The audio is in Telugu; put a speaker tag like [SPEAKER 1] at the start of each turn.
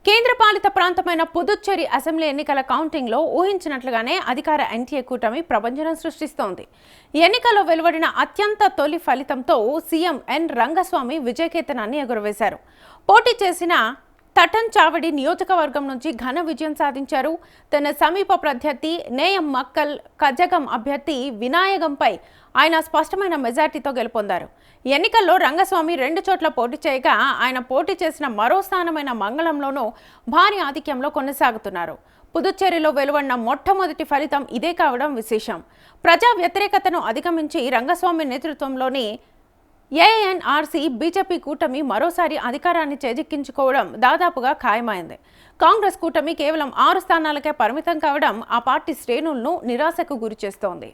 [SPEAKER 1] కేంద్రపాలిత ప్రాంతమైన పుదుచ్చేరి అసెంబ్లీ ఎన్నికల కౌంటింగ్లో ఊహించినట్లుగానే అధికార ఎన్టీఏ కూటమి ప్రభంజనం సృష్టిస్తోంది. ఎన్నికల్లో వెలువడిన అత్యంత తొలి ఫలితంతో సీఎం ఎన్ రంగస్వామి విజయకేతనాన్ని ఎగురవేశారు. పోటీ చేసిన తటన్ చావడి నియోజకవర్గం నుంచి ఘన విజయం సాధించారు. తన సమీప ప్రత్యర్థి నేయం మక్కల్ కజగం అభ్యర్థి వినాయగంపై ఆయన స్పష్టమైన మెజార్టీతో గెలుపొందారు. ఎన్నికల్లో రంగస్వామి 2 చోట్ల పోటీ చేయగా ఆయన పోటీ చేసిన మరో స్థానమైన మంగళంలోనూ భారీ ఆధిక్యంలో కొనసాగుతున్నారు. పుదుచ్చేరిలో వెలువడిన మొట్టమొదటి ఫలితం ఇదే కావడం విశేషం. ప్రజా వ్యతిరేకతను అధిగమించి రంగస్వామి నేతృత్వంలోని ఏఎన్ఆర్సీ బీజేపీ కూటమి మరోసారి అధికారాన్ని చేజిక్కించుకోవడం దాదాపుగా ఖాయమైంది. కాంగ్రెస్ కూటమి కేవలం 6 స్థానాలకే పరిమితం కావడం ఆ పార్టీ శ్రేణులను నిరాశకు గురిచేస్తోంది.